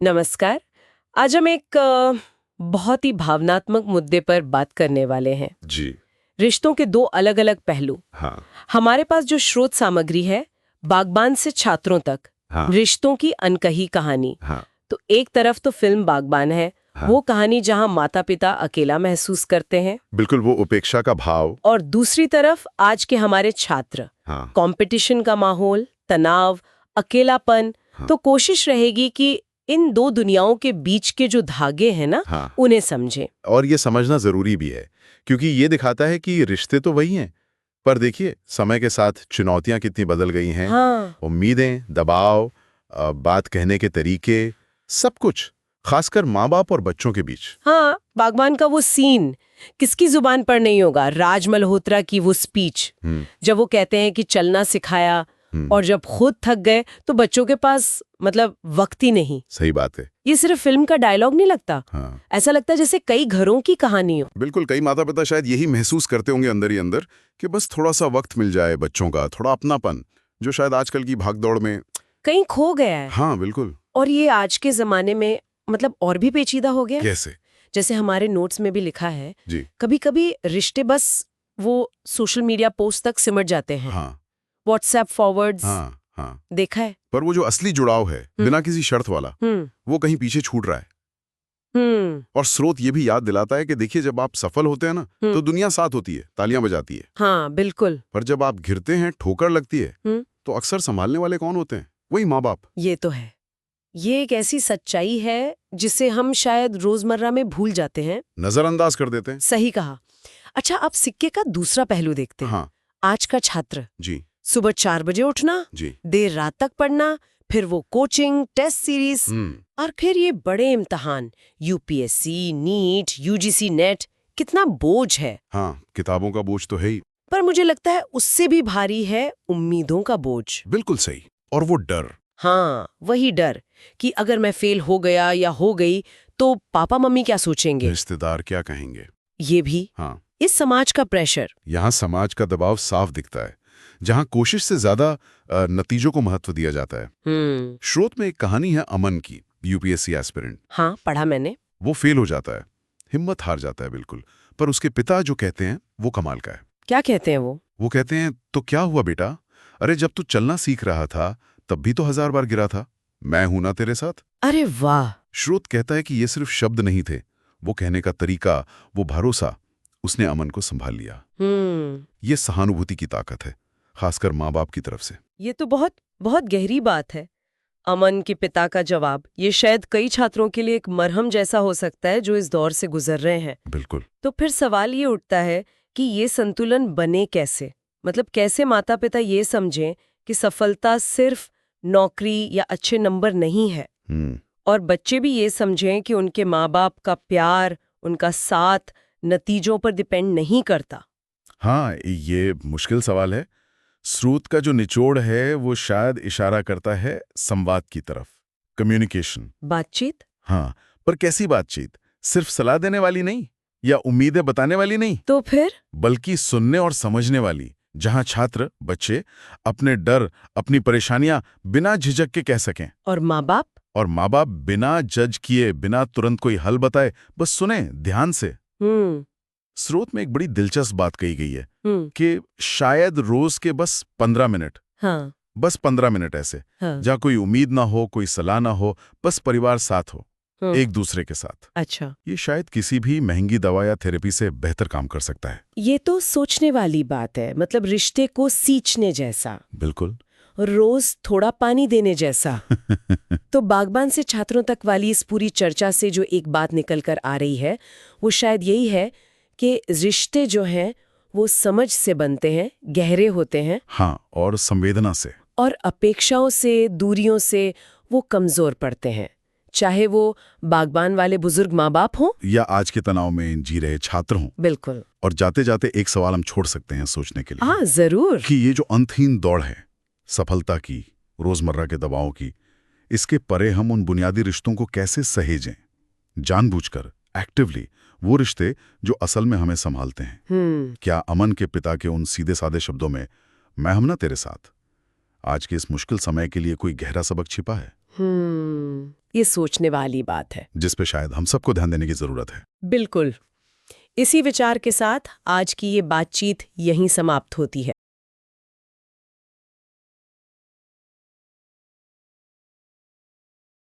नमस्कार। आज हम एक बहुत ही भावनात्मक मुद्दे पर बात करने वाले हैं। जी। रिश्तों के दो अलग अलग पहलू। हाँ। हमारे पास जो स्रोत सामग्री है, बागबान से छात्रों तक, हाँ। रिश्तों की अनकही कहानी। हाँ। तो एक तरफ तो फिल्म बागबान है, हाँ। वो कहानी जहां माता पिता अकेला महसूस करते हैं, बिल्कुल, वो उपेक्षा का भाव। और दूसरी तरफ आज के हमारे छात्र, हाँ। कंपटीशन का माहौल, तनाव, अकेलापन। हाँ। तो कोशिश रहेगी कि इन दो दुनियाओं के बीच के जो धागे हैं ना, हाँ। उन्हें समझें। और ये समझना जरूरी भी है, क्योंकि ये दिखाता है कि रिश्ते तो वही हैं, पर देखिए समय के साथ चुनौतियां कितनी बदल गई हैं। हाँ। उम्मीदें, दबाव, बात कहने के तरीके, सब कुछ, खासकर माँ बाप और बच्चों के बीच। हाँ, बागबान का वो सीन किसकी जुबान पर नहीं होगा? राज मल्होत्रा की वो स्पीच, जब वो कहते हैं कि चलना सिखाया, और जब खुद थक गए तो बच्चों के पास मतलब वक्त ही नहीं। सही बात है। ये सिर्फ फिल्म का डायलॉग नहीं लगता। हाँ। ऐसा लगता है जैसे कई घरों की कहानी हो। बिल्कुल, कई माता पिता शायद यही महसूस करते होंगे अंदर ही अंदर कि बस थोड़ा सा वक्त मिल जाए बच्चों का, थोड़ा अपनापन, जो शायद आजकल की भागदौड़ में कहीं खो गया है। हाँ बिल्कुल। और ये आज के जमाने में मतलब और भी पेचीदा हो गया। कैसे? जैसे हमारे नोट्स में भी लिखा है, जी। कभी कभी रिश्ते बस वो सोशल मीडिया पोस्ट तक सिमट जाते हैं। हाँ। WhatsApp forwards. हाँ। हाँ। देखा है। पर वो जो असली जुड़ाव है, बिना किसी शर्त वाला, वो कहीं पीछे छूट रहा है। और स्रोत ये भी याद दिलाता है कि देखिए, जब आप सफल होते हैं ना, तो दुनिया साथ होती है, तालियां बजाती है। हाँ बिल्कुल। पर जब आप गिरते हैं, ठोकर लगती है, तो अक्सर संभालने वाले कौन होते हैं? वही माँ बाप। ये तो है। ये एक ऐसी सच्चाई है जिसे हम शायद रोजमर्रा में भूल जाते हैं, नजरअंदाज कर देते हैं। सही कहा। अच्छा, अब सिक्के का दूसरा पहलू देखते हैं। हाँ। आज का छात्र, जी। सुबह 4 बजे उठना, जी। देर रात तक पढ़ना, फिर वो कोचिंग, टेस्ट सीरीज, और फिर ये बड़े इम्तिहान, यूपीएससी, नीट, यूजीसी नेट। कितना बोझ है। हाँ, किताबों का बोझ तो है ही। पर मुझे लगता है उससे भी भारी है उम्मीदों का बोझ। बिल्कुल सही। और वो डर। हाँ, वही डर कि अगर मैं फेल हो गया या हो गई तो पापा मम्मी क्या सोचेंगे, रिश्तेदार क्या कहेंगे। ये भी। हाँ। इस समाज का प्रेशर। यहाँ समाज का दबाव साफ दिखता है, जहाँ कोशिश से ज्यादा नतीजों को महत्व दिया जाता है। स्रोत में एक कहानी है अमन की, यूपीएससी एस्पिरेंट। हाँ, पढ़ा मैंने। वो फेल हो जाता है, हिम्मत हार जाता है बिल्कुल। पर उसके पिता जो कहते हैं वो कमाल का है। क्या कहते हैं वो? वो कहते हैं, तो क्या हुआ बेटा, अरे जब तू चलना सीख रहा था तब भी तो 1000 बार गिरा था, मैं हूं ना तेरे साथ। अरे वाह। स्रोत कहता है कि ये सिर्फ शब्द नहीं थे, वो कहने का तरीका, वो भरोसा, उसने अमन को संभाल लिया। ये सहानुभूति की ताकत है, खासकर माँ बाप की तरफ से। ये तो बहुत बहुत गहरी बात है। अमन के पिता का जवाब, ये शायद कई छात्रों के लिए एक मरहम जैसा हो सकता है जो इस दौर से गुजर रहे हैं। बिल्कुल। तो फिर सवाल ये उठता है कि ये संतुलन बने कैसे? मतलब कैसे माता पिता ये समझें कि सफलता सिर्फ नौकरी या अच्छे नंबर नहीं है, और बच्चे भी ये समझें कि उनके माँ बाप का प्यार, उनका साथ नतीजों पर डिपेंड नहीं करता। हाँ, ये मुश्किल सवाल है। स्रोत का जो निचोड़ है वो शायद इशारा करता है संवाद की तरफ, कम्युनिकेशन, बातचीत। हाँ, पर कैसी बातचीत? सिर्फ सलाह देने वाली नहीं, या उम्मीदें बताने वाली नहीं, तो फिर बल्कि सुनने और समझने वाली, जहां छात्र, बच्चे अपने डर, अपनी परेशानियां बिना झिझक के कह सकें। और माँ बाप बिना जज किए, बिना तुरंत कोई हल बताए, बस सुने ध्यान से। स्रोत में एक बड़ी दिलचस्प बात कही गई है कि शायद रोज के बस 15 मिनट, हाँ, बस 15 मिनट ऐसे, हाँ, जहाँ कोई उम्मीद ना हो, कोई सलाह ना हो, बस परिवार साथ हो, एक दूसरे के साथ। अच्छा, ये शायद किसी भी महंगी दवा या थेरेपी से बेहतर काम कर सकता है। ये तो सोचने वाली बात है। मतलब रिश्ते को सींचने जैसा, बिल्कुल। रोज थोड़ा पानी देने जैसा। तो बागबान से छात्रों तक वाली इस पूरी चर्चा से जो एक बात निकल कर आ रही है, वो शायद यही है कि रिश्ते जो हैं वो समझ से बनते हैं, गहरे होते हैं। हाँ, और संवेदना से। और अपेक्षाओं से, दूरियों से वो कमजोर पड़ते हैं, चाहे वो बागबान वाले बुजुर्ग माँ बाप हों या आज के तनाव में जी रहे छात्र हों। बिल्कुल। और जाते जाते एक सवाल हम छोड़ सकते हैं सोचने के लिए। हाँ, जरूर। कि ये जो अंतहीन दौड़ है, सफलता की, रोजमर्रा के दबाव की, इसके परे हम उन बुनियादी रिश्तों को कैसे सहेजें, जानबूझकर, एक्टिवली, वो रिश्ते जो असल में हमें संभालते हैं। क्या अमन के पिता के उन सीधे साधे शब्दों में, मैं हम ना तेरे साथ, आज के इस मुश्किल समय के लिए कोई गहरा सबक छिपा है? ये सोचने वाली बात है, जिस पे शायद हम सबको ध्यान देने की जरूरत है। बिल्कुल। इसी विचार के साथ आज की ये बातचीत यहीं समाप्त होती है।